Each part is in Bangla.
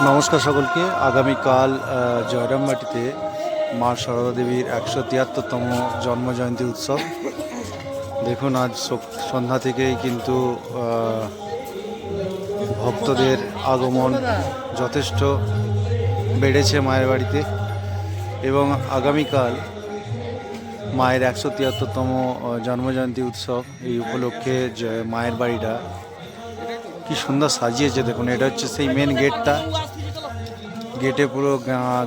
নমস্কার সকলকে। আগামীকাল জয়রামবাটিতে মা সারদা দেবীর ১৭৩তম জন্মজয়ন্তী উৎসব। দেখুন আজ সন্ধ্যা থেকেই কিন্তু ভক্তদের আগমন যথেষ্ট বেড়েছে মায়ের বাড়িতে, এবং আগামীকাল মায়ের ১৭৩তম জন্মজয়ন্তী উৎসব। এই উপলক্ষে মায়ের বাড়িটা কি সুন্দর সাজিয়েছে দেখুন। এটা হচ্ছে সেই মেন গেটটা। গেটে পুরো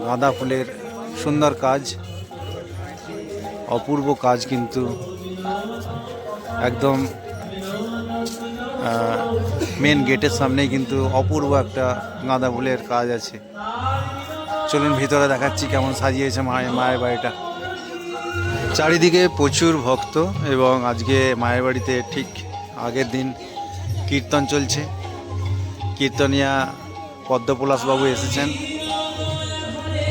গাঁদা ফুলের সুন্দর কাজ, অপূর্ব কাজ, কিন্তু একদম মেন গেটের সামনেই কিন্তু অপূর্ব একটা গাঁদা ফুলের কাজ আছে। চলুন ভিতরে দেখাচ্ছি কেমন সাজিয়েছে মায়ের বাড়িটা। চারিদিকে প্রচুর ভক্ত, এবং আজকে মায়ের বাড়িতে ঠিক আগের দিন কীর্তন চলছে। কীর্তনিয়া পদ্মপলাশবাবু এসেছেন।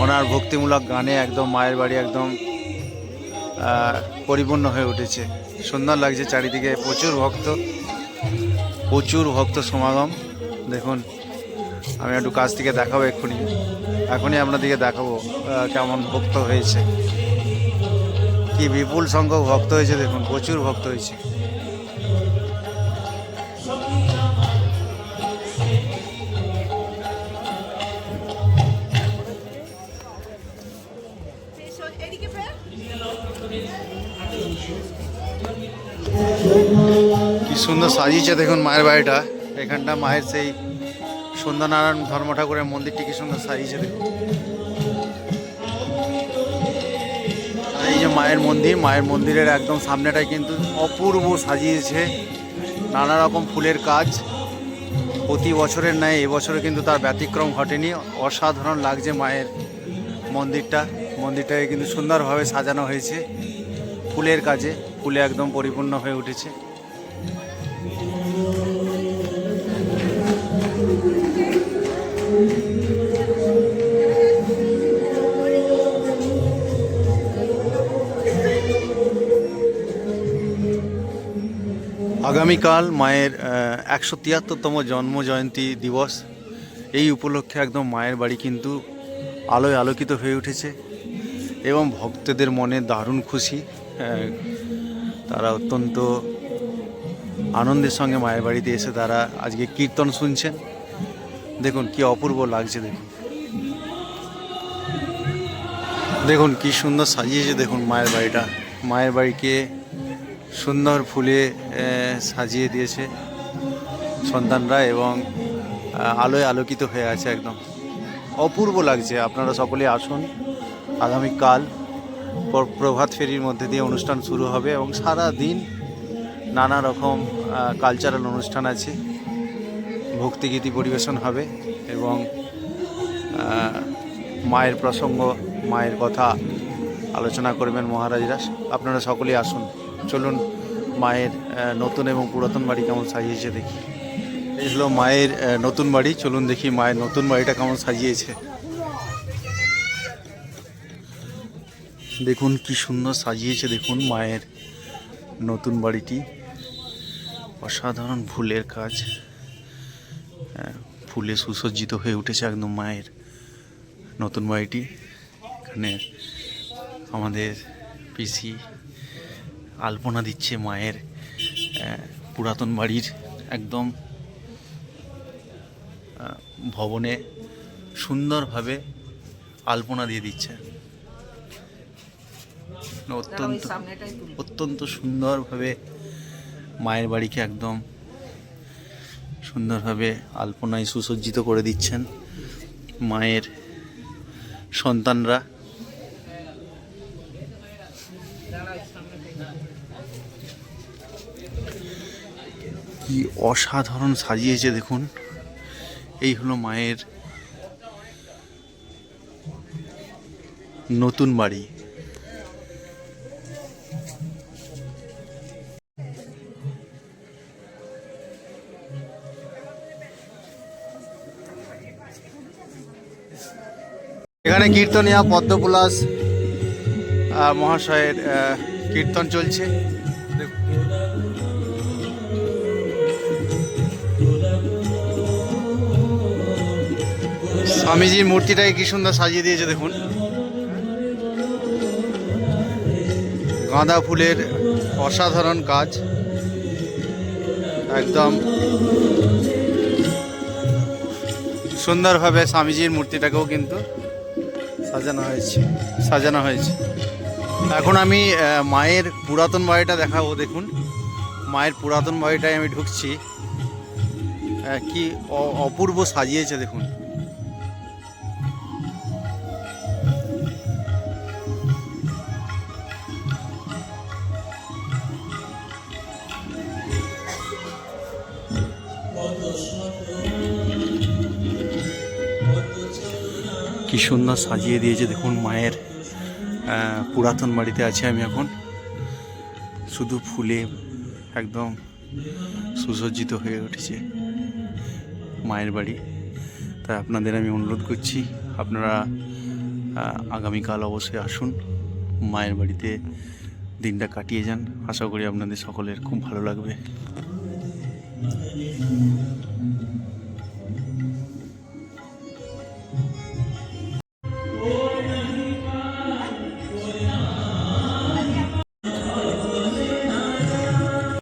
ওনার ভক্তিমূলক গানে একদম মায়ের বাড়ি একদম পরিপূর্ণ হয়ে উঠেছে। সুন্দর লাগছে চারিদিকে, প্রচুর ভক্ত সমাগম। দেখুন আমি একটু কাছ থেকে দেখাবো, এখনই আপনাদেরকে দেখাবো কেমন ভক্ত হয়েছে। কি বিপুল সংখ্যক ভক্ত হয়েছে দেখুন, প্রচুর ভক্ত হয়েছে। কি সুন্দর সাজিয়েছে দেখুন মায়ের বাড়িটা। এখানটা মায়ের সেই সন্ধ্যানারায়ণ ধর্ম ঠাকুরের মন্দিরটি কি সুন্দর সাজিয়েছে দেখুন। এই যে মায়ের মন্দিরের একদম সামনেটাই কিন্তু অপূর্ব সাজিয়েছে, নানা রকম ফুলের কাজ। প্রতি বছরের ন্যায় এবছরে কিন্তু তার ব্যতিক্রম ঘটেনি। অসাধারণ লাগছে মায়ের মন্দিরটাকে কিন্তু সুন্দরভাবে সাজানো হয়েছে ফুলের কাজে। ফুলে একদম পরিপূর্ণ হয়ে উঠেছে। আগামীকাল মায়ের ১৭৩তম জন্মজয়ন্তী দিবস। এই উপলক্ষে একদম মায়ের বাড়ি কিন্তু আলোয় আলোকিত হয়ে উঠেছে, এবং ভক্তদের মনে দারুণ খুশি। তারা অত্যন্ত আনন্দের সঙ্গে মায়ের বাড়িতে এসে তারা আজকে কীর্তন শুনছেন। দেখুন কি অপূর্ব লাগছে দেখুন কি সুন্দর সাজিয়েছে দেখুন মায়ের বাড়িটা। মায়ের বাড়িকে সুন্দর ফুলে সাজিয়ে দিয়েছে সন্তানরা, এবং আলোয় আলোকিত হয়ে আছে, একদম অপূর্ব লাগছে। আপনারা সকলে আসুন। আগামীকাল প্রভাত ফেরির মধ্যে দিয়ে অনুষ্ঠান শুরু হবে, এবং সারা দিন নানা রকম কালচারাল অনুষ্ঠান আছে, ভক্তিগীতি পরিবেশন হবে, এবং মায়ের প্রসঙ্গ, মায়ের কথা আলোচনা করবেন মহারাজরা। আপনারা সকলেই আসুন। চলুন মায়ের নতুন এবং পুরাতন বাড়ি কেমন সাজিয়েছে দেখি। এই হলো মায়ের নতুন বাড়ি। চলুন দেখি মায়ের নতুন বাড়িটা কেমন সাজিয়েছে। দেখুন কি সুন্দর সাজিয়েছে দেখুন মায়ের নতুন বাড়িটি। অসাধারণ ফুলের কাজ, ফুলে সুসজ্জিত হয়ে উঠেছে একদম মায়ের নতুন বাড়িটি। এখানে আমাদের পিসি আলপনা দিচ্ছে মায়ের পুরাতন বাড়ির একদম ভবনে সুন্দরভাবে আলপনা দিয়ে দিচ্ছে। অত্যন্ত সুন্দরভাবে মায়ের বাড়িকে একদম সুন্দরভাবে আলপনায় সুসজ্জিত করে দিচ্ছেন মায়ের সন্তানরা। কি অসাধারণ সাজিয়েছে দেখুন। এই হলো মায়ের নতুন বাড়ি। এখানে কীর্তনিয়া পদ্মপলাশ মহাশয়ের কীর্তন চলছে। স্বামীজির মূর্তিটাকে কি সুন্দর সাজিয়ে দিয়েছে দেখুন। গাঁদা ফুলের অসাধারণ কাজ, একদম সুন্দরভাবে স্বামীজির মূর্তিটাকেও কিন্তু সাজানো হয়েছে। এখন আমি মায়ের পুরাতন বাড়িটা দেখাবো। দেখুন মায়ের পুরাতন বাড়িটায় আমি ঢুকছি, কি অপূর্ব সাজিয়েছে দেখুন। কি সুন্দর সাজিয়ে দিয়েছে দেখুন। মায়ের পুরাতন বাড়িতে আছি আমি এখন, শুধু ফুলে একদম সুসজ্জিত হয়ে উঠেছে মায়ের বাড়ি। তাই আপনাদের আমি অনুরোধ করছি, আপনারা আগামীকাল অবশ্যই আসুন, মায়ের বাড়িতে দিনটা কাটিয়ে যান। আশা করি আপনাদের সকলের খুব ভালো লাগবে।